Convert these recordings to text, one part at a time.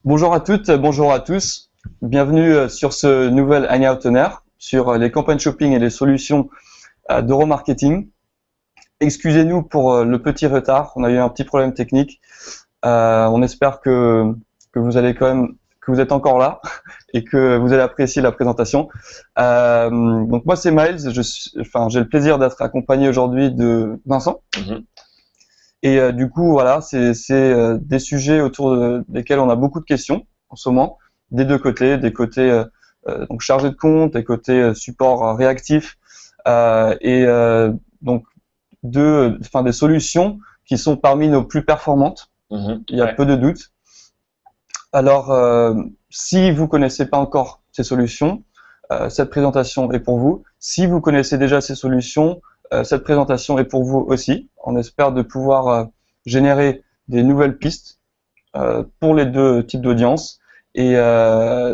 Bonjour à toutes, bonjour à tous. Bienvenue sur ce nouvel Hangout On Air sur les campagnes shopping et les solutions d'euromarketing. Excusez-nous pour le petit retard, on a eu un petit problème technique. On espère que vous allez quand même, que vous êtes encore là et que vous allez apprécier la présentation. Donc moi c'est Miles, j'ai le plaisir d'être accompagné aujourd'hui de Vincent. Et du coup, voilà, c'est des sujets desquels on a beaucoup de questions en ce moment, des deux côtés, des côtés donc chargés de compte, des côtés support réactif, donc des solutions qui sont parmi nos plus performantes. Il y a peu de doute. Alors, si vous connaissez pas encore ces solutions, cette présentation est pour vous. Si vous connaissez déjà ces solutions, cette présentation est pour vous aussi. On espère de pouvoir générer des nouvelles pistes pour les deux types d'audience. Et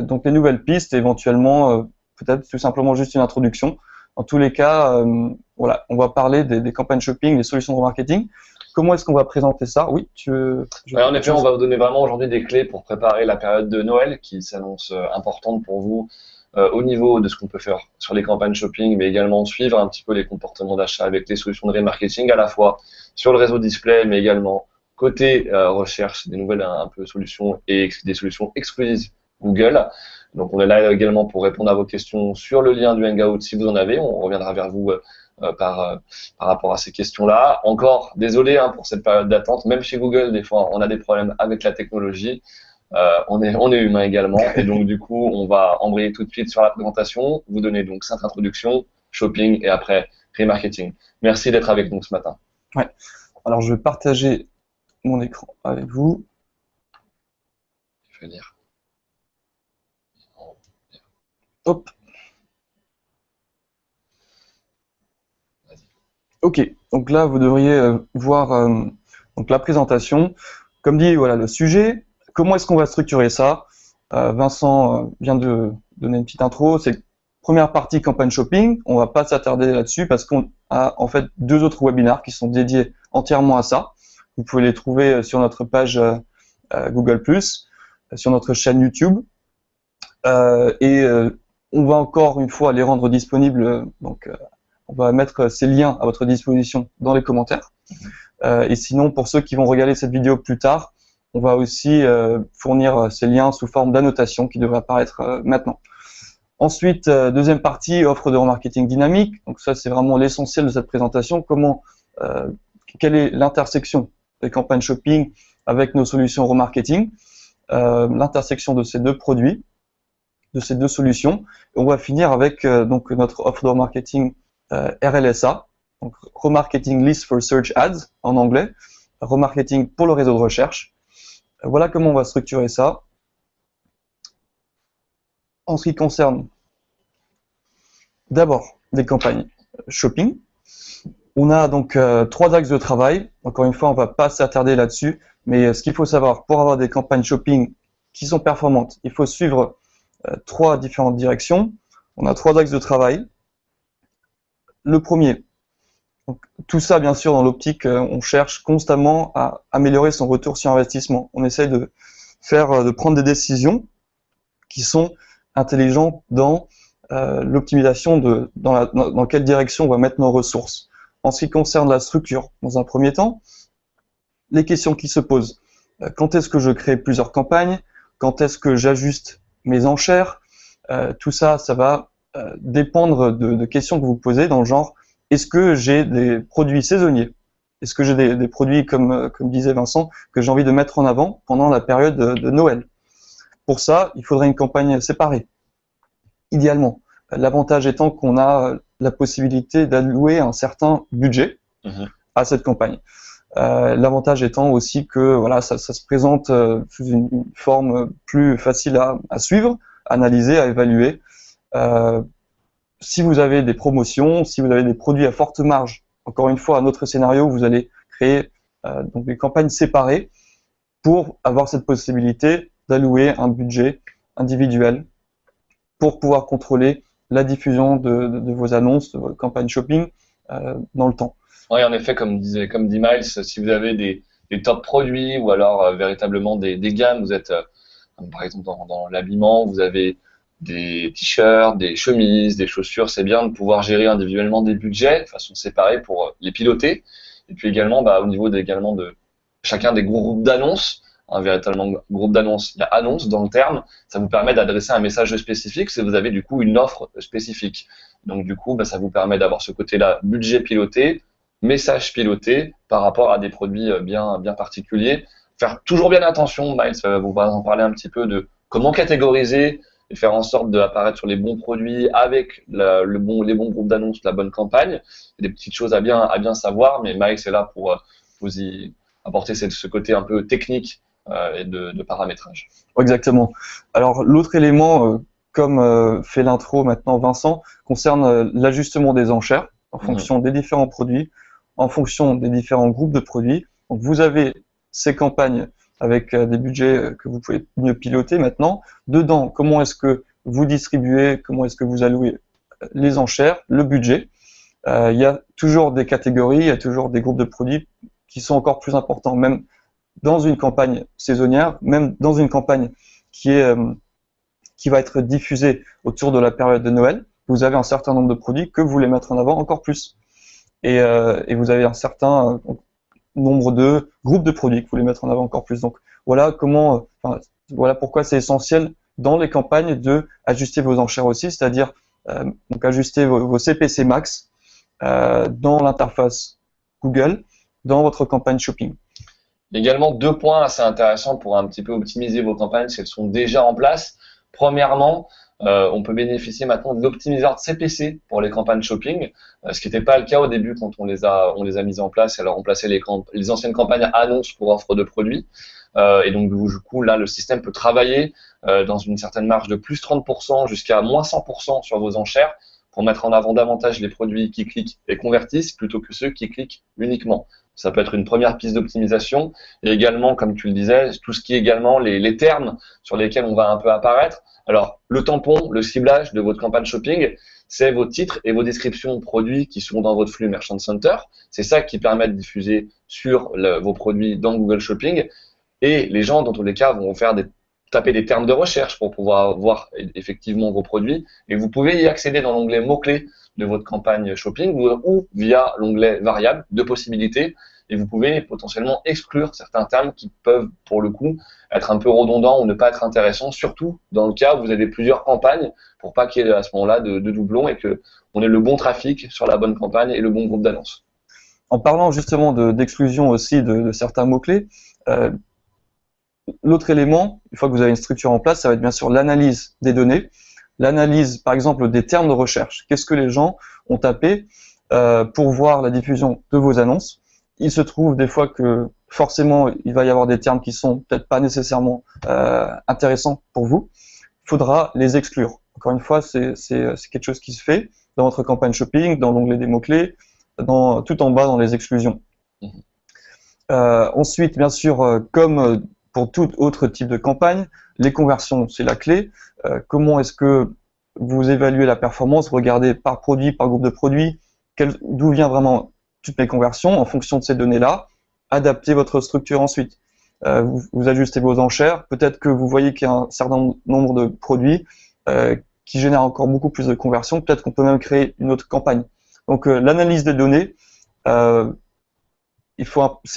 donc les nouvelles pistes, éventuellement, peut-être tout simplement juste une introduction. En tous les cas, voilà, on va parler des campagnes shopping, des solutions de remarketing. Comment est-ce qu'on va présenter ça? Oui, tu veux... En effet, on va vous donner vraiment aujourd'hui des clés pour préparer la période de Noël qui s'annonce importante pour vous au niveau de ce qu'on peut faire sur les campagnes shopping, mais également suivre un petit peu les comportements d'achat avec les solutions de remarketing à la fois sur le réseau display, mais également côté recherche, des nouvelles un peu solutions et des solutions exclusives Google. Donc on est là également pour répondre à vos questions sur le lien du Hangout si vous en avez. On reviendra vers vous par rapport à ces questions-là. Encore désolé pour cette période d'attente. Même chez Google, des fois, on a des problèmes avec la technologie. On est humain également. Et donc, du coup, on va embrayer tout de suite sur la présentation, vous donner donc cette introduction, shopping et après remarketing. Merci d'être avec nous ce matin. Ouais. Alors, je vais partager mon écran avec vous. Je vais dire. Hop. Ok, donc là vous devriez voir donc la présentation. Comme dit, voilà le sujet. Comment est-ce qu'on va structurer ça? Vincent vient de donner une petite intro. C'est première partie campagne shopping. On va pas s'attarder là-dessus parce qu'on a en fait deux autres webinaires qui sont dédiés entièrement à ça. Vous pouvez les trouver sur notre page Google+, sur notre chaîne YouTube. On va encore une fois les rendre disponibles on va mettre ces liens à votre disposition dans les commentaires. Et sinon, pour ceux qui vont regarder cette vidéo plus tard, on va aussi fournir ces liens sous forme d'annotation qui devrait apparaître maintenant. Ensuite, deuxième partie, offre de remarketing dynamique. Donc ça, c'est vraiment l'essentiel de cette présentation. Quelle est l'intersection des campagnes shopping avec nos solutions remarketing, l'intersection de ces deux produits, de ces deux solutions. Et on va finir avec donc notre offre de remarketing RLSA, donc Remarketing List for Search Ads en anglais, remarketing pour le réseau de recherche. Voilà comment on va structurer ça. En ce qui concerne d'abord des campagnes shopping, on a donc trois axes de travail. Encore une fois, on ne va pas s'attarder là-dessus, mais ce qu'il faut savoir, pour avoir des campagnes shopping qui sont performantes, il faut suivre trois différentes directions. On a trois axes de travail. Le premier, donc, tout ça bien sûr dans l'optique, on cherche constamment à améliorer son retour sur investissement. On essaie de prendre des décisions qui sont intelligentes dans l'optimisation dans quelle direction on va mettre nos ressources. En ce qui concerne la structure, dans un premier temps, les questions qui se posent. Quand est-ce que je crée plusieurs campagnes? Quand est-ce que j'ajuste mes enchères? Tout ça, ça va dépendre de questions que vous posez dans le genre, est-ce que j'ai des produits saisonniers? Est-ce que j'ai des produits, comme disait Vincent, que j'ai envie de mettre en avant pendant la période de Noël? Pour ça, il faudrait une campagne séparée, idéalement. L'avantage étant qu'on a la possibilité d'allouer un certain budget à cette campagne. L'avantage étant aussi que voilà, ça se présente sous une forme plus facile à suivre, à analyser, à évaluer. Si vous avez des promotions, si vous avez des produits à forte marge, encore une fois, un autre scénario, vous allez créer donc des campagnes séparées pour avoir cette possibilité d'allouer un budget individuel pour pouvoir contrôler la diffusion de vos annonces, de vos campagnes shopping dans le temps. Oui, en effet, comme dit Miles, si vous avez des top produits ou alors véritablement des gammes, vous êtes Par exemple, dans l'habillement, vous avez des t-shirts, des chemises, des chaussures. C'est bien de pouvoir gérer individuellement des budgets de façon séparée pour les piloter. Et puis également, au niveau également de chacun des groupes d'annonces, un véritable groupe d'annonces, il y a annonce dans le terme, ça vous permet d'adresser un message spécifique si vous avez du coup une offre spécifique. Donc du coup, ça vous permet d'avoir ce côté-là, budget piloté, message piloté par rapport à des produits bien particuliers. Faire toujours bien attention, Miles vous va en parler un petit peu de comment catégoriser et faire en sorte d'apparaître sur les bons produits avec les bons groupes d'annonces, la bonne campagne. Il y a des petites choses à bien savoir, mais Miles est là pour vous y apporter ce côté un peu technique et de paramétrage. Exactement. Alors l'autre élément, comme fait l'intro maintenant Vincent, concerne l'ajustement des enchères en fonction des différents produits, en fonction des différents groupes de produits. Donc vous avez ces campagnes avec des budgets que vous pouvez mieux piloter maintenant. Dedans, comment est-ce que vous distribuez, comment est-ce que vous allouez les enchères, le budget. Il y a toujours des catégories, il y a toujours des groupes de produits qui sont encore plus importants, même dans une campagne saisonnière, même dans une campagne qui va être diffusée autour de la période de Noël. Vous avez un certain nombre de produits que vous voulez mettre en avant encore plus. Et vous avez un certain nombre de groupes de produits que vous voulez mettre en avant encore plus. Donc voilà voilà pourquoi c'est essentiel dans les campagnes de ajuster vos enchères aussi, c'est-à-dire donc ajuster vos CPC max dans l'interface Google, dans votre campagne shopping. Également, 2 points assez intéressants pour un petit peu optimiser vos campagnes si elles sont déjà en place. Premièrement, on peut bénéficier maintenant de l'optimiseur de CPC pour les campagnes shopping, ce qui n'était pas le cas au début quand on les a mises en place. Elle a remplacé les anciennes campagnes annonces pour offre de produits. Et donc du coup, là, le système peut travailler dans une certaine marge de plus 30% jusqu'à moins 100% sur vos enchères pour mettre en avant davantage les produits qui cliquent et convertissent plutôt que ceux qui cliquent uniquement. Ça peut être une première piste d'optimisation. Et également, comme tu le disais, tout ce qui est également les termes sur lesquels on va un peu apparaître. Alors, le tampon, le ciblage de votre campagne shopping, c'est vos titres et vos descriptions de produits qui sont dans votre flux Merchant Center. C'est ça qui permet de diffuser sur vos produits dans Google Shopping. Et les gens, dans tous les cas, vont taper des termes de recherche pour pouvoir voir effectivement vos produits. Et vous pouvez y accéder dans l'onglet mots-clés de votre campagne shopping ou via l'onglet variable, 2 possibilités. Et vous pouvez potentiellement exclure certains termes qui peuvent, pour le coup, être un peu redondants ou ne pas être intéressants, surtout dans le cas où vous avez plusieurs campagnes, pour pas qu'il y ait à ce moment-là de doublons et que on ait le bon trafic sur la bonne campagne et le bon groupe d'annonces. En parlant justement d'exclusion aussi de certains mots-clés, l'autre élément, une fois que vous avez une structure en place, ça va être bien sûr l'analyse des données, l'analyse par exemple des termes de recherche. Qu'est-ce que les gens ont tapé pour voir la diffusion de vos annonces? Il se trouve des fois que forcément il va y avoir des termes qui sont peut-être pas nécessairement intéressants pour vous. Il faudra les exclure. Encore une fois, c'est quelque chose qui se fait dans votre campagne shopping, dans l'onglet des mots-clés, tout en bas dans les exclusions. Ensuite, bien sûr, comme pour tout autre type de campagne, les conversions, c'est la clé. Comment est-ce que vous évaluez la performance? Regardez par produit, par groupe de produits, d'où vient vraiment toutes mes conversions. En fonction de ces données-là, adaptez votre structure ensuite. Vous ajustez vos enchères. Peut-être que vous voyez qu'il y a un certain nombre de produits qui génèrent encore beaucoup plus de conversions. Peut-être qu'on peut même créer une autre campagne. Donc l'analyse des données, c'est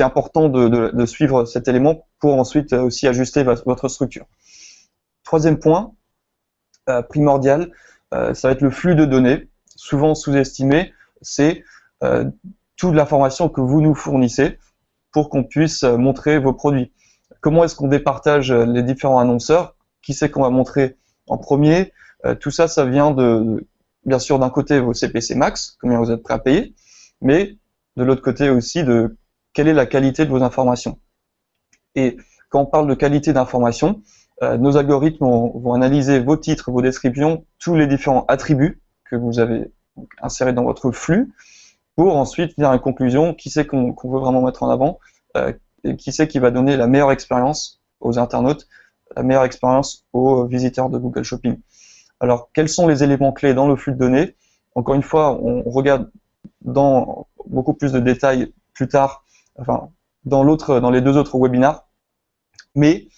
important de suivre cet élément pour ensuite aussi ajuster votre structure. Troisième point, primordial, ça va être le flux de données, souvent sous-estimé, c'est toute l'information que vous nous fournissez pour qu'on puisse montrer vos produits. Comment est-ce qu'on départage les différents annonceurs? Qui c'est qu'on va montrer en premier? Tout ça, ça vient bien sûr d'un côté vos CPC max, combien vous êtes prêt à payer, mais de l'autre côté aussi de quelle est la qualité de vos informations. Et quand on parle de qualité d'information, nos algorithmes vont analyser vos titres, vos descriptions, tous les différents attributs que vous avez insérés dans votre flux, pour ensuite venir à une conclusion, qui c'est qu'on veut vraiment mettre en avant, et qui c'est qui va donner la meilleure expérience aux internautes, la meilleure expérience aux visiteurs de Google Shopping. Alors, quels sont les éléments clés dans le flux de données? Encore une fois, on regarde dans beaucoup plus de détails plus tard, enfin, dans les 2 autres webinaires, mais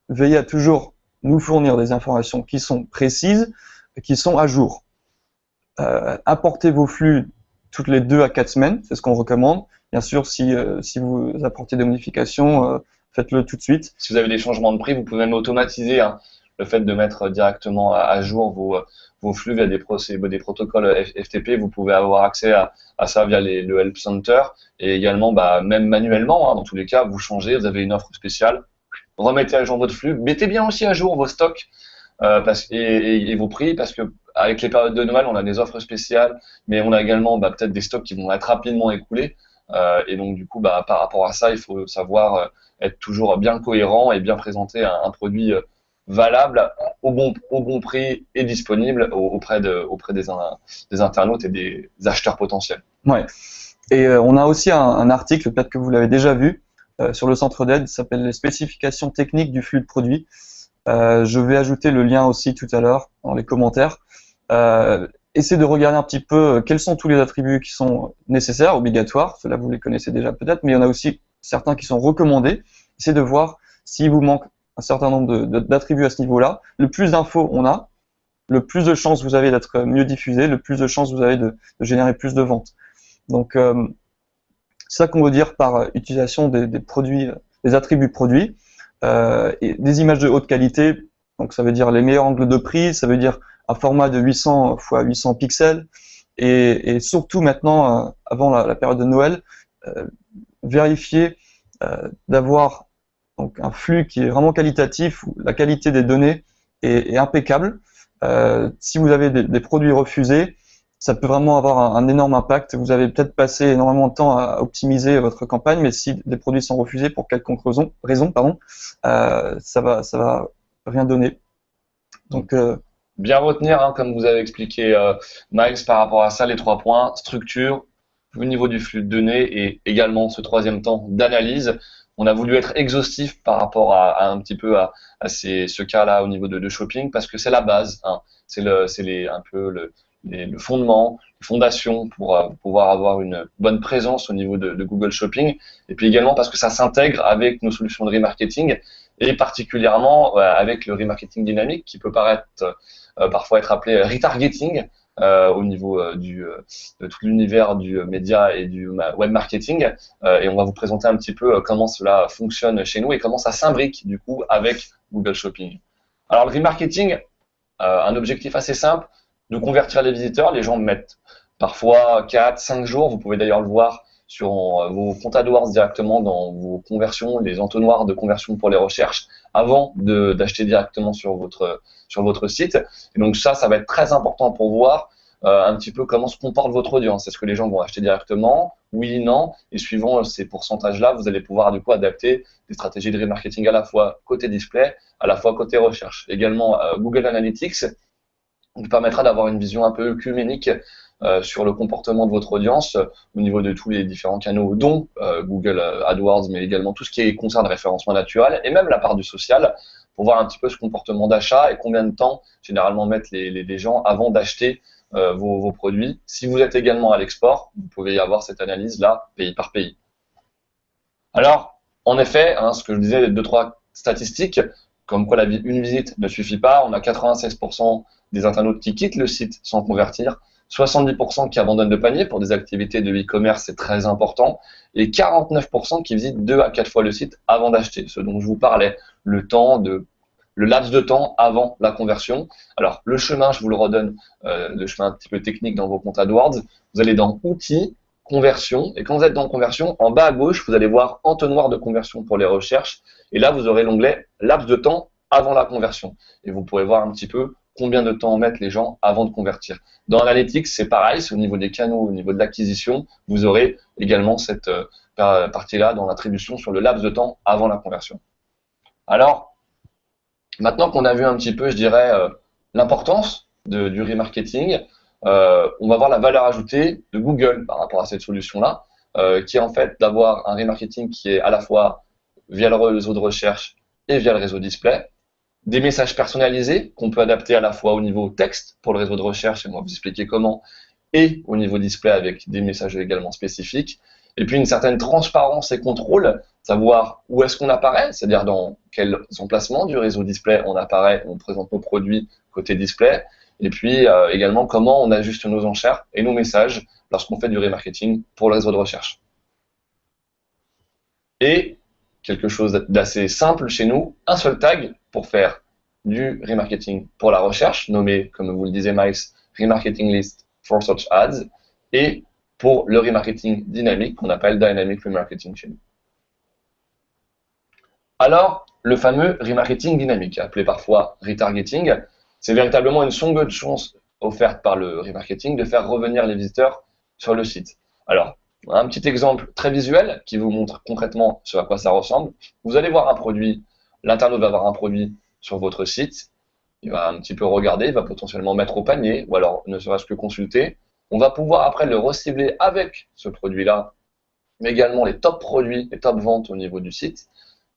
veillez à toujours nous fournir des informations qui sont précises, qui sont à jour. Importez vos flux toutes les 2 à 4 semaines, c'est ce qu'on recommande. Bien sûr, si vous apportez des modifications, faites-le tout de suite. Si vous avez des changements de prix, vous pouvez même automatiser le fait de mettre directement à jour vos flux via des protocoles FTP. Vous pouvez avoir accès à ça via le Help Center et également même manuellement. Dans tous les cas, vous changez, vous avez une offre spéciale, remettez à jour votre flux, mettez bien aussi à jour vos stocks et vos prix, parce que avec les périodes de Noël, on a des offres spéciales, mais on a également peut-être des stocks qui vont être rapidement écoulés. Et donc du coup, par rapport à ça, il faut savoir être toujours bien cohérent et bien présenter un produit valable au bon prix et disponible auprès des internautes et des acheteurs potentiels. Ouais. Et on a aussi un article, peut-être que vous l'avez déjà vu, sur le centre d'aide, qui s'appelle les spécifications techniques du flux de produits. Je vais ajouter le lien aussi tout à l'heure dans les commentaires. Essayez de regarder un petit peu quels sont tous les attributs qui sont nécessaires, obligatoires. Cela vous les connaissez déjà peut-être, mais il y en a aussi certains qui sont recommandés. Essayez de voir s'il vous manque un certain nombre d'attributs à ce niveau-là. Le plus d'infos on a, le plus de chances vous avez d'être mieux diffusé, le plus de chances vous avez de générer plus de ventes. Donc, c'est ça qu'on veut dire par utilisation des produits, des attributs produits, et des images de haute qualité. Donc, ça veut dire les meilleurs angles de prise, ça veut dire un format de 800 x 800 pixels, et surtout maintenant, avant la période de Noël, vérifier d'avoir donc un flux qui est vraiment qualitatif, où la qualité des données est impeccable. Si vous avez des produits refusés, ça peut vraiment avoir un énorme impact. Vous avez peut-être passé énormément de temps à optimiser votre campagne, mais si des produits sont refusés pour quelconque raison, ça va rien donner. Donc bien retenir, comme vous avez expliqué Miles, par rapport à ça, les 3 points: structure, au niveau du flux de données, et également ce 3e temps d'analyse. On a voulu être exhaustif par rapport à un petit peu à ce cas-là au niveau de shopping, parce que c'est la base, c'est un peu le fondement, les fondations pour pouvoir avoir une bonne présence au niveau de Google Shopping, et puis également parce que ça s'intègre avec nos solutions de remarketing, et particulièrement avec le remarketing dynamique, qui peut paraître parfois être appelé retargeting au niveau de tout l'univers du média et du web marketing, et on va vous présenter un petit peu comment cela fonctionne chez nous et comment ça s'imbrique du coup avec Google Shopping. Alors le remarketing, un objectif assez simple: de convertir les visiteurs. Les gens mettent parfois 4-5 jours. Vous pouvez d'ailleurs le voir sur vos comptes AdWords directement dans vos conversions, les entonnoirs de conversion pour les recherches, avant d'acheter directement sur votre site. Et donc ça va être très important pour voir un petit peu comment se comporte votre audience. Est-ce que les gens vont acheter directement? Oui, non. Et suivant ces pourcentages-là, vous allez pouvoir du coup adapter des stratégies de remarketing à la fois côté display, à la fois côté recherche. Également Google Analytics vous permettra d'avoir une vision un peu œcuménique sur le comportement de votre audience au niveau de tous les différents canaux, dont Google AdWords, mais également tout ce qui concerne le référencement naturel et même la part du social, pour voir un petit peu ce comportement d'achat et combien de temps généralement mettent les gens avant d'acheter vos produits. Si vous êtes également à l'export, vous pouvez y avoir cette analyse là, pays par pays. Alors, en effet, ce que je disais, 2-3 statistiques, comme quoi une visite ne suffit pas. On a 96% des internautes qui quittent le site sans convertir, 70% qui abandonnent de panier pour des activités de e-commerce, c'est très important, et 49% qui visitent 2 à 4 fois le site avant d'acheter, ce dont je vous parlais, le laps de temps avant la conversion. Alors, le chemin, je vous le redonne, le chemin un petit peu technique dans vos comptes AdWords. Vous allez dans Outils, Conversion, et quand vous êtes dans Conversion, en bas à gauche, vous allez voir Entonnoir de conversion pour les recherches, et là, vous aurez l'onglet Laps de temps avant la conversion. Et vous pourrez voir un petit peu combien de temps mettent les gens avant de convertir. Dans Analytics, c'est pareil, c'est au niveau des canaux, au niveau de l'acquisition, vous aurez également cette partie-là dans l'attribution sur le laps de temps avant la conversion. Alors, maintenant qu'on a vu un petit peu, je dirais, l'importance du remarketing, on va voir la valeur ajoutée de Google par rapport à cette solution-là, qui est en fait d'avoir un remarketing qui est à la fois via le réseau de recherche et via le réseau display, des messages personnalisés qu'on peut adapter à la fois au niveau texte pour le réseau de recherche, et moi vous expliquer comment, et au niveau display avec des messages également spécifiques, et puis une certaine transparence et contrôle, savoir où est-ce qu'on apparaît, c'est-à-dire dans quels emplacements du réseau display on apparaît, on présente nos produits côté display, et puis également comment on ajuste nos enchères et nos messages lorsqu'on fait du remarketing pour le réseau de recherche. Et quelque chose d'assez simple chez nous, un seul tag pour faire du remarketing pour la recherche, nommé, comme vous le disiez Miles, Remarketing List for Search Ads, et pour le remarketing dynamique qu'on appelle Dynamic Remarketing chez nous. Alors, le fameux remarketing dynamique, appelé parfois retargeting, c'est véritablement une seconde chance offerte par le remarketing de faire revenir les visiteurs sur le site. Alors, un petit exemple très visuel qui vous montre concrètement ce à quoi ça ressemble. Vous allez voir un produit, l'internaute va voir un produit sur votre site, il va un petit peu regarder, il va potentiellement mettre au panier, ou alors ne serait-ce que consulter. On va pouvoir après le recibler avec ce produit-là, mais également les top produits, les top ventes au niveau du site,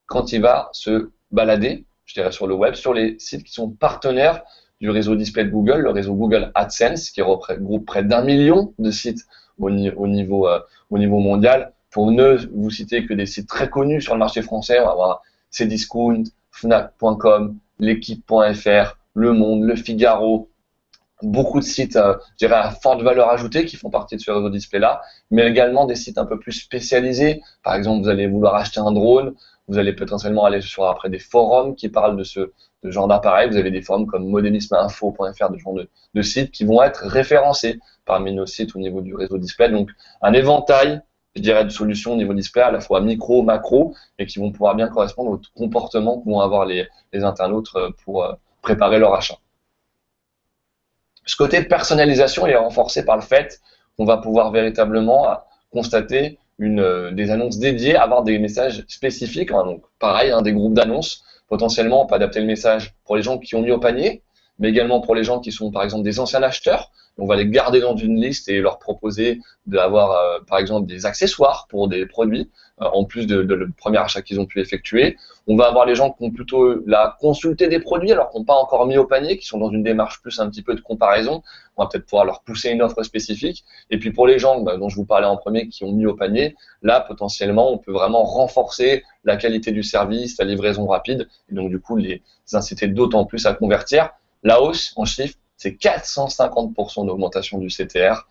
quand il va se balader, je dirais sur le web, sur les sites qui sont partenaires du réseau display de Google, le réseau Google AdSense, qui regroupe près d'1 million de sites au niveau mondial. Pour ne vous citer que des sites très connus sur le marché français, on va avoir Cdiscount, Fnac.com, l'équipe.fr, Le Monde, Le Figaro, beaucoup de sites, je dirais, à forte valeur ajoutée qui font partie de ce réseau display-là, mais également des sites un peu plus spécialisés. Par exemple, vous allez vouloir acheter un drone, vous allez potentiellement aller sur après des forums qui parlent de ce genre d'appareil. Vous avez des forums comme modélismeinfo.fr, de genre de sites qui vont être référencés parmi nos sites au niveau du réseau display. Donc, un éventail, je dirais, de solutions au niveau display, à la fois micro, macro, et qui vont pouvoir bien correspondre au comportement que vont avoir les internautes pour préparer leur achat. Ce côté personnalisation est renforcé par le fait qu'on va pouvoir véritablement constater des annonces dédiées, avoir des messages spécifiques. Hein, donc pareil, des groupes d'annonces. Potentiellement, on peut adapter le message pour les gens qui ont mis au panier, mais également pour les gens qui sont par exemple des anciens acheteurs. On va les garder dans une liste et leur proposer d'avoir par exemple des accessoires pour des produits en plus de le premier achat qu'ils ont pu effectuer. On va avoir les gens qui ont plutôt consulté des produits alors qu'ils n'ont pas encore mis au panier, qui sont dans une démarche plus un petit peu de comparaison. On va peut-être pouvoir leur pousser une offre spécifique. Et puis pour les gens dont je vous parlais en premier qui ont mis au panier, là potentiellement on peut vraiment renforcer la qualité du service, la livraison rapide et donc du coup les inciter d'autant plus à convertir. La hausse en chiffres, c'est 450% d'augmentation du CTR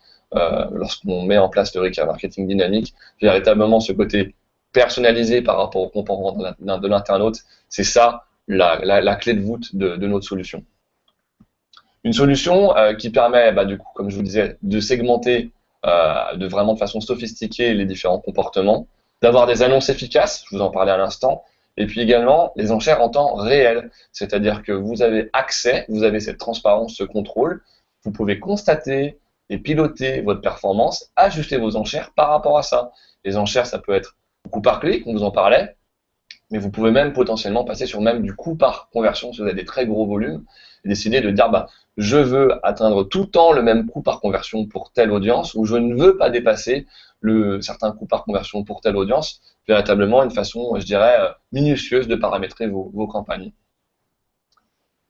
lorsqu'on met en place le remarketing dynamique. Véritablement, ce côté personnalisé par rapport au comportement de l'internaute, c'est ça la clé de voûte de notre solution. Une solution qui permet, du coup, comme je vous disais, de segmenter de façon sophistiquée les différents comportements, d'avoir des annonces efficaces, je vous en parlais à l'instant, et puis également les enchères en temps réel, c'est-à-dire que vous avez accès, vous avez cette transparence, ce contrôle, vous pouvez constater et piloter votre performance, ajuster vos enchères par rapport à ça. Les enchères, ça peut être coût par clic, on vous en parlait, mais vous pouvez même potentiellement passer sur même du coût par conversion si vous avez des très gros volumes et décider de dire je veux atteindre tout le temps le même coût par conversion pour telle audience ou je ne veux pas dépasser certain coût par conversion pour telle audience. Véritablement une façon, je dirais, minutieuse de paramétrer vos campagnes.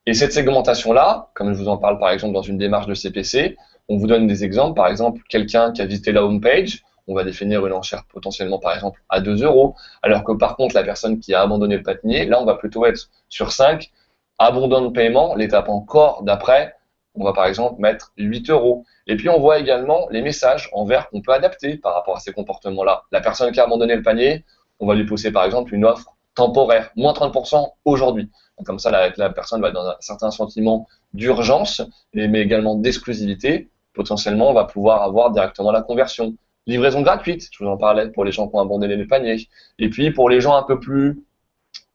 Et cette segmentation-là, comme je vous en parle par exemple dans une démarche de CPC, on vous donne des exemples. Par exemple, quelqu'un qui a visité la home page, on va définir une enchère potentiellement par exemple à 2 €, alors que par contre la personne qui a abandonné le panier, là on va plutôt être sur 5, abandon de paiement, l'étape encore d'après, on va par exemple mettre 8 €. Et puis on voit également les messages en vert qu'on peut adapter par rapport à ces comportements-là. La personne qui a abandonné le panier, on va lui pousser par exemple une offre temporaire, moins 30% aujourd'hui. Comme ça, la personne va être dans un certain sentiment d'urgence, mais également d'exclusivité. Potentiellement, on va pouvoir avoir directement la conversion. Livraison gratuite, je vous en parlais, pour les gens qui ont abandonné les paniers. Et puis, pour les gens un peu plus,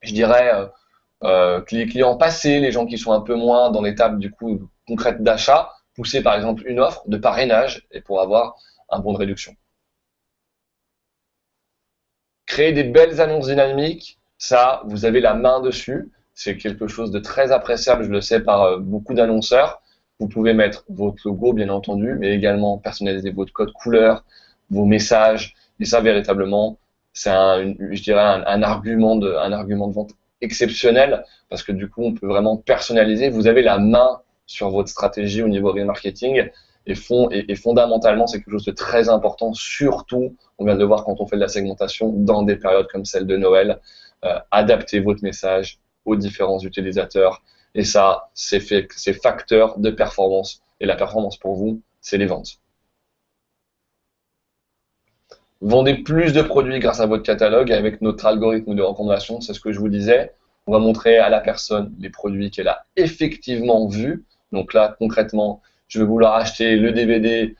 je dirais, les clients passés, les gens qui sont un peu moins dans l'étape du coup concrète d'achat, pousser par exemple une offre de parrainage et pour avoir un bon de réduction. Créer des belles annonces dynamiques, ça, vous avez la main dessus. C'est quelque chose de très appréciable, je le sais, par beaucoup d'annonceurs. Vous pouvez mettre votre logo, bien entendu, mais également personnaliser votre code couleur, vos messages. Et ça, véritablement, c'est je dirais un argument de vente exceptionnel parce que du coup, on peut vraiment personnaliser. Vous avez la main sur votre stratégie au niveau remarketing et fondamentalement, c'est quelque chose de très important, surtout, on vient de le voir quand on fait de la segmentation, dans des périodes comme celle de Noël. Adaptez votre message aux différents utilisateurs. Et ça, c'est facteur de performance. Et la performance pour vous, c'est les ventes. Vendez plus de produits grâce à votre catalogue avec notre algorithme de recommandation. C'est ce que je vous disais. On va montrer à la personne les produits qu'elle a effectivement vus. Donc là, concrètement, je vais vouloir acheter le DVD,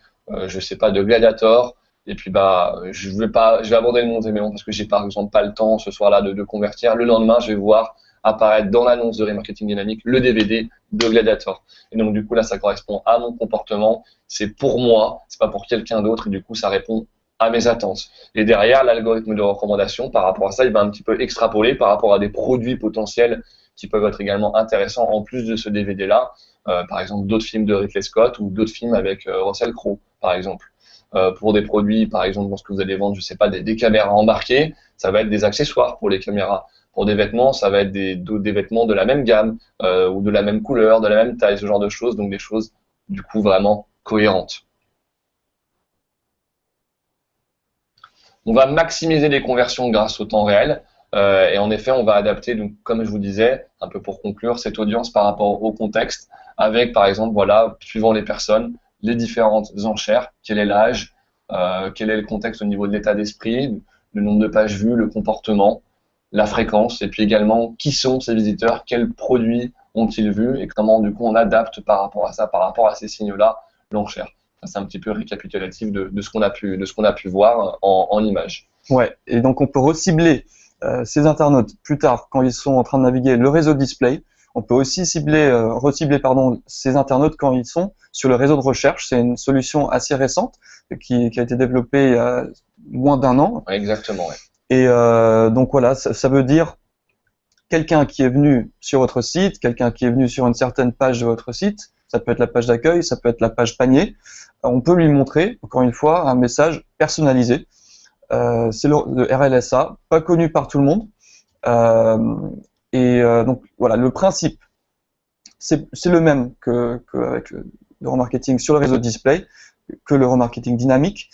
je sais pas, de Gladiator. Et puis je vais abandonner mon élément parce que j'ai par exemple pas le temps ce soir-là de convertir. Le lendemain, je vais voir apparaître dans l'annonce de remarketing dynamique le DVD de Gladiator. Et donc du coup là, ça correspond à mon comportement. C'est pour moi, c'est pas pour quelqu'un d'autre. Et du coup, ça répond à mes attentes. Et derrière, l'algorithme de recommandation, par rapport à ça, il va un petit peu extrapoler par rapport à des produits potentiels qui peuvent être également intéressants en plus de ce DVD-là. Par exemple, d'autres films de Ridley Scott ou d'autres films avec Russell Crowe, par exemple. Pour des produits, par exemple, lorsque vous allez vendre, je sais pas, des caméras embarquées, ça va être des accessoires pour les caméras. Pour des vêtements, ça va être des vêtements de la même gamme ou de la même couleur, de la même taille, ce genre de choses. Donc des choses, du coup, vraiment cohérentes. On va maximiser les conversions grâce au temps réel. Et en effet, on va adapter, donc, comme je vous disais, un peu pour conclure, cette audience par rapport au contexte, avec, par exemple, voilà, suivant les personnes, les différentes enchères, quel est l'âge, quel est le contexte au niveau de l'état d'esprit, le nombre de pages vues, le comportement, la fréquence, et puis également, qui sont ces visiteurs, quels produits ont-ils vus, et comment, du coup, on adapte par rapport à ça, par rapport à ces signaux-là, l'enchère. C'est un petit peu récapitulatif de ce qu'on a pu voir en images. Ouais, et donc on peut recibler ces internautes plus tard quand ils sont en train de naviguer le réseau display. On peut aussi recibler ces internautes quand ils sont sur le réseau de recherche. C'est une solution assez récente qui a été développée il y a moins d'un an. Ouais, exactement, ouais. Et donc voilà, ça veut dire quelqu'un qui est venu sur votre site, quelqu'un qui est venu sur une certaine page de votre site. Ça peut être la page d'accueil, ça peut être la page panier. On peut lui montrer, encore une fois, un message personnalisé. C'est le RLSA, pas connu par tout le monde. Donc voilà, le principe, c'est le même qu'avec le remarketing sur le réseau display, que le remarketing dynamique.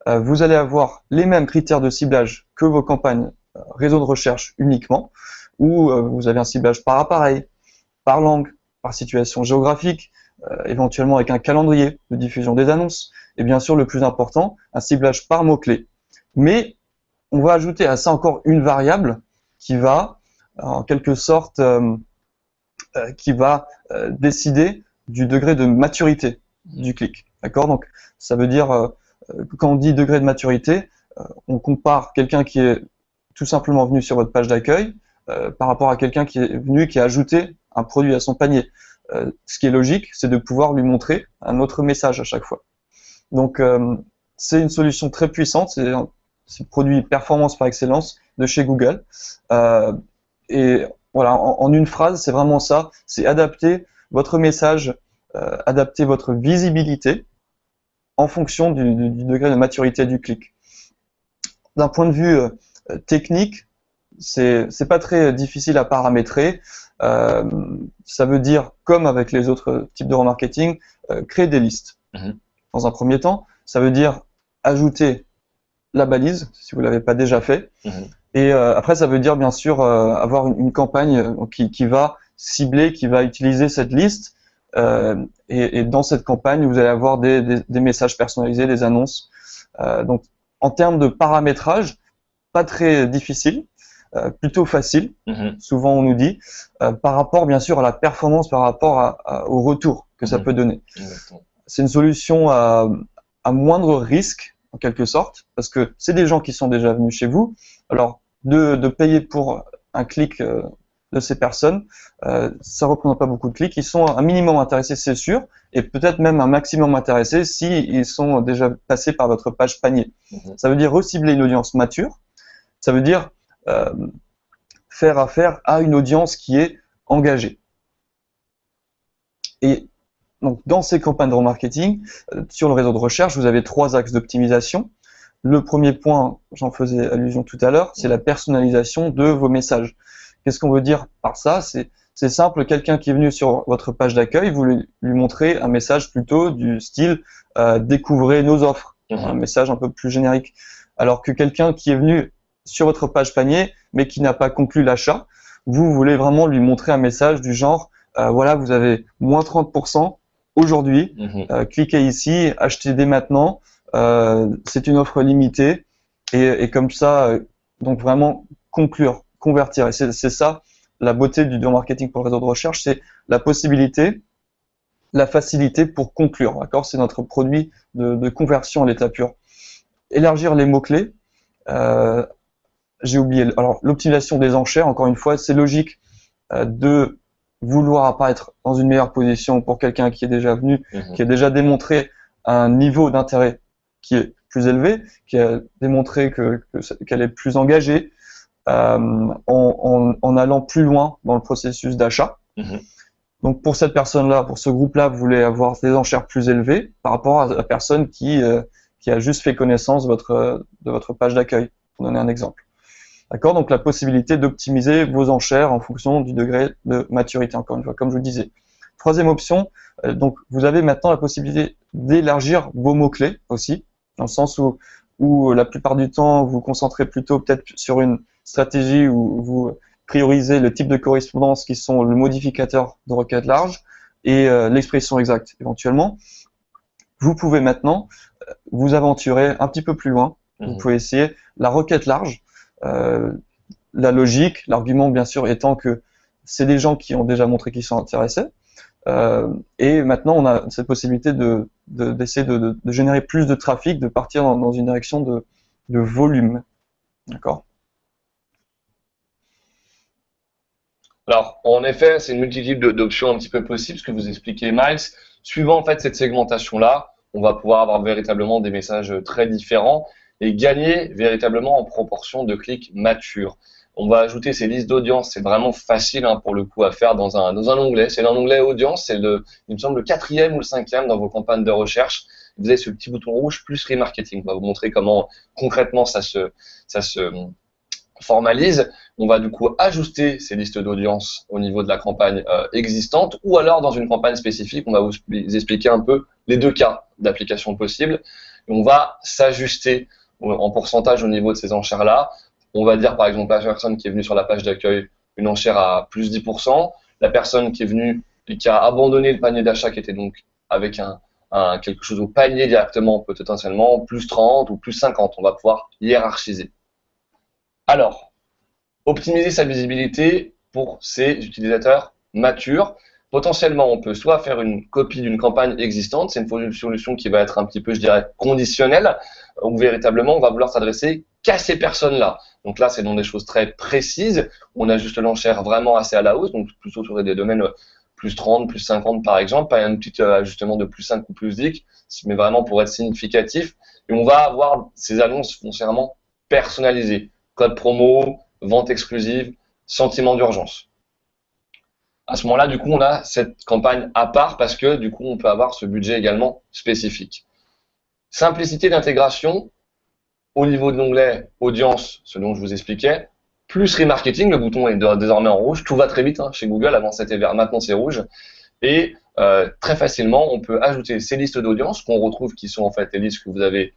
Vous allez avoir les mêmes critères de ciblage que vos campagnes réseau de recherche uniquement, où vous avez un ciblage par appareil, par langue, par situation géographique, éventuellement avec un calendrier de diffusion des annonces, et bien sûr le plus important, un ciblage par mots-clés. Mais on va ajouter à ça encore une variable qui va, en quelque sorte, décider du degré de maturité du clic. D'accord? Donc ça veut dire, quand on dit degré de maturité, on compare quelqu'un qui est tout simplement venu sur votre page d'accueil par rapport à quelqu'un qui est venu, qui a ajouté un produit à son panier. Ce qui est logique, c'est de pouvoir lui montrer un autre message à chaque fois. Donc, c'est une solution très puissante, c'est le produit performance par excellence de chez Google. Et voilà, en une phrase, c'est vraiment ça, c'est adapter votre message, adapter votre visibilité en fonction du degré de maturité du clic. D'un point de vue technique, c'est pas très difficile à paramétrer. Ça veut dire, comme avec les autres types de remarketing, créer des listes. Dans un premier temps, ça veut dire ajouter la balise, si vous l'avez pas déjà fait. Et après, ça veut dire bien sûr avoir une campagne qui va cibler, qui va utiliser cette liste. Et dans cette campagne, vous allez avoir des messages personnalisés, des annonces. Donc, en termes de paramétrage, pas très difficile. Plutôt facile, souvent on nous dit, par rapport bien sûr à la performance, par rapport au retour que ça peut donner. C'est une solution à moindre risque, en quelque sorte, parce que c'est des gens qui sont déjà venus chez vous. Alors, de payer pour un clic de ces personnes, ça représente pas beaucoup de clics. Ils sont un minimum intéressés, c'est sûr, et peut-être même un maximum intéressés si ils sont déjà passés par votre page panier. Ça veut dire recibler une audience mature. Ça veut dire faire affaire à une audience qui est engagée. Et donc, dans ces campagnes de remarketing, sur le réseau de recherche, vous avez 3 axes d'optimisation. Le premier point, j'en faisais allusion tout à l'heure, c'est la personnalisation de vos messages. Qu'est-ce qu'on veut dire par ça? C'est simple, quelqu'un qui est venu sur votre page d'accueil, vous lui montrez un message plutôt du style découvrez nos offres, un message un peu plus générique. Alors que quelqu'un qui est venu sur votre page panier, mais qui n'a pas conclu l'achat, vous voulez vraiment lui montrer un message du genre voilà, vous avez moins 30% aujourd'hui, cliquez ici, achetez dès maintenant, c'est une offre limitée, et comme ça, donc vraiment conclure, convertir. Et c'est ça la beauté du marketing pour le réseau de recherche, c'est la possibilité, la facilité pour conclure. D'accord, c'est notre produit de conversion à l'état pur. Élargir les mots-clés. J'ai oublié. Alors, l'optimisation des enchères, encore une fois, c'est logique de vouloir apparaître dans une meilleure position pour quelqu'un qui est déjà venu, qui a déjà démontré un niveau d'intérêt qui est plus élevé, qui a démontré qu'elle est plus engagée, en allant plus loin dans le processus d'achat. Donc pour cette personne-là, pour ce groupe-là, vous voulez avoir des enchères plus élevées par rapport à la personne qui a juste fait connaissance de votre page d'accueil, pour donner un exemple. D'accord? Donc la possibilité d'optimiser vos enchères en fonction du degré de maturité, encore une fois, comme je vous le disais. Troisième option, donc vous avez maintenant la possibilité d'élargir vos mots-clés aussi, dans le sens où la plupart du temps, vous vous concentrez plutôt peut-être sur une stratégie où vous priorisez le type de correspondance qui sont le modificateur de requête large et l'expression exacte éventuellement. Vous pouvez maintenant vous aventurer un petit peu plus loin. Vous pouvez essayer la requête large. La logique, l'argument bien sûr étant que c'est des gens qui ont déjà montré qu'ils sont intéressés. Et maintenant, on a cette possibilité d'essayer de générer plus de trafic, de partir dans une direction de volume. D'accord? Alors, en effet, c'est une multitude d'options un petit peu possibles, ce que vous expliquez, Miles. Suivant en fait cette segmentation-là, on va pouvoir avoir véritablement des messages très différents et gagner véritablement en proportion de clics matures. On va ajouter ces listes d'audience, c'est vraiment facile pour le coup à faire dans un onglet. C'est dans l'onglet audience, c'est il me semble le 4e ou le 5e dans vos campagnes de recherche. Vous avez ce petit bouton rouge plus remarketing. On va vous montrer comment concrètement ça se formalise. On va du coup ajuster ces listes d'audience au niveau de la campagne existante ou alors dans une campagne spécifique, on va vous expliquer un peu les deux cas d'application possibles. Et on va s'ajuster en pourcentage au niveau de ces enchères-là. On va dire par exemple la personne qui est venue sur la page d'accueil, une enchère à plus 10%. La personne qui est venue et qui a abandonné le panier d'achat qui était donc avec quelque chose au panier directement, potentiellement plus 30 ou plus 50. On va pouvoir hiérarchiser. Alors, optimiser sa visibilité pour ces utilisateurs matures. Potentiellement, on peut soit faire une copie d'une campagne existante, c'est une solution qui va être un petit peu, je dirais, conditionnelle, où véritablement on va vouloir s'adresser qu'à ces personnes-là. Donc là, c'est dans des choses très précises. On ajuste l'enchère vraiment assez à la hausse, donc plutôt sur des domaines plus 30, plus 50 par exemple, pas un petit ajustement de plus 5 ou plus 10, mais vraiment pour être significatif. Et on va avoir ces annonces foncièrement personnalisées. Code promo, vente exclusive, sentiment d'urgence. À ce moment-là, du coup, on a cette campagne à part parce que, du coup, on peut avoir ce budget également spécifique. Simplicité d'intégration au niveau de l'onglet audience, ce dont je vous expliquais, plus remarketing, le bouton est désormais en rouge, tout va très vite chez Google, avant c'était vert, maintenant c'est rouge, et très facilement, on peut ajouter ces listes d'audience qu'on retrouve qui sont en fait les listes que vous avez,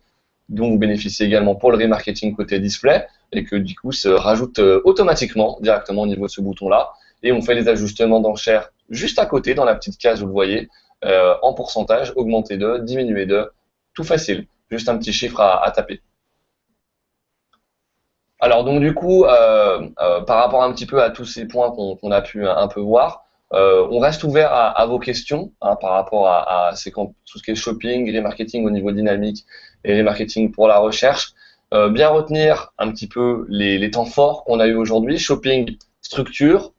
dont vous bénéficiez également pour le remarketing côté display, et que du coup se rajoute automatiquement directement au niveau de ce bouton-là. Et on fait les ajustements d'enchères juste à côté, dans la petite case, vous le voyez, en pourcentage, augmenter de, diminuer de, tout facile, juste un petit chiffre à taper. Alors donc du coup, par rapport un petit peu à tous ces points qu'on a pu un peu voir, on reste ouvert à vos questions par rapport à tout ce qui est shopping, remarketing au niveau dynamique et remarketing pour la recherche. Bien retenir un petit peu les temps forts qu'on a eu aujourd'hui. Shopping, structure,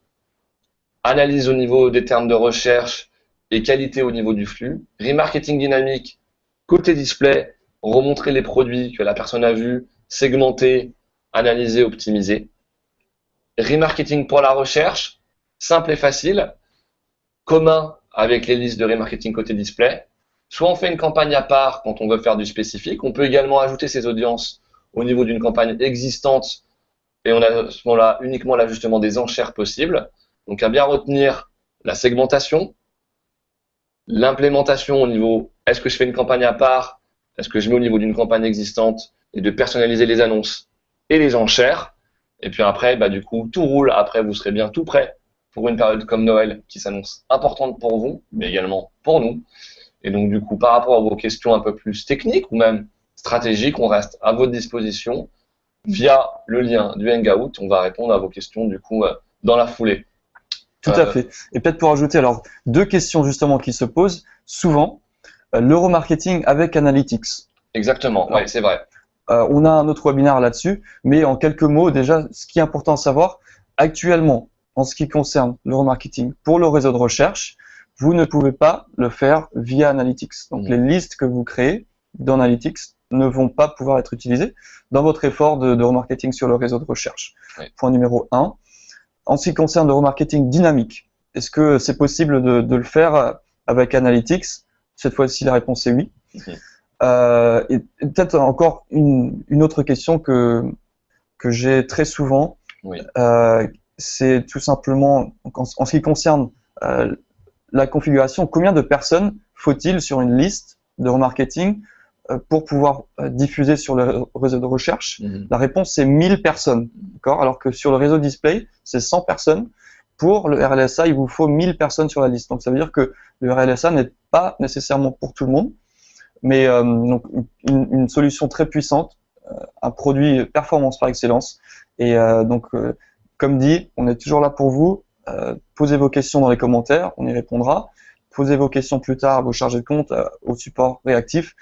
analyse au niveau des termes de recherche et qualité au niveau du flux. Remarketing dynamique, côté display, remontrer les produits que la personne a vus, segmenter, analyser, optimiser. Remarketing pour la recherche, simple et facile, commun avec les listes de remarketing côté display. Soit on fait une campagne à part quand on veut faire du spécifique. On peut également ajouter ces audiences au niveau d'une campagne existante et on a à ce moment-là uniquement l'ajustement des enchères possibles. Donc, à bien retenir la segmentation, l'implémentation au niveau, est-ce que je fais une campagne à part, est-ce que je mets au niveau d'une campagne existante, et de personnaliser les annonces et les enchères. Et puis après, du coup, tout roule. Après, vous serez bien tout prêt pour une période comme Noël qui s'annonce importante pour vous, mais également pour nous. Et donc, du coup, par rapport à vos questions un peu plus techniques ou même stratégiques, on reste à votre disposition via le lien du Hangout. On va répondre à vos questions, du coup, dans la foulée. Tout à fait. Et peut-être pour ajouter, alors, deux questions justement qui se posent souvent. L'euromarketing avec Analytics. Exactement, oui, c'est vrai. On a un autre webinaire là-dessus, mais en quelques mots, déjà, ce qui est important à savoir, actuellement, en ce qui concerne l'euromarketing pour le réseau de recherche, vous ne pouvez pas le faire via Analytics. Donc, les listes que vous créez dans Analytics ne vont pas pouvoir être utilisées dans votre effort de remarketing sur le réseau de recherche. Oui. Point numéro 1. En ce qui concerne le remarketing dynamique, est-ce que c'est possible de le faire avec Analytics? Cette fois-ci, la réponse est oui. Et peut-être encore une autre question que j'ai très souvent, oui. C'est tout simplement, en ce qui concerne la configuration, combien de personnes faut-il sur une liste de remarketing pour pouvoir diffuser sur le réseau de recherche? La réponse, c'est 1000 personnes, d'accord? Alors que sur le réseau display, c'est 100 personnes. Pour le RLSA, il vous faut 1000 personnes sur la liste. Donc, ça veut dire que le RLSA n'est pas nécessairement pour tout le monde, mais donc une solution très puissante, un produit performance par excellence. Et donc, comme dit, on est toujours là pour vous. Posez vos questions dans les commentaires, on y répondra. Posez vos questions plus tard à vos chargés de compte, au support réactif.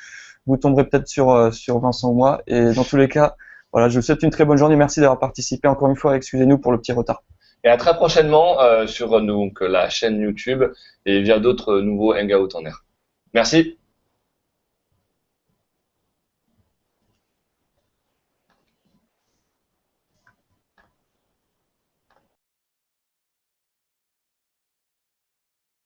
Vous tomberez peut-être sur Vincent ou moi. Et dans tous les cas, voilà, je vous souhaite une très bonne journée. Merci d'avoir participé encore une fois. Excusez-nous pour le petit retard. Et à très prochainement sur donc, la chaîne YouTube et via d'autres nouveaux Hangouts en air. Merci.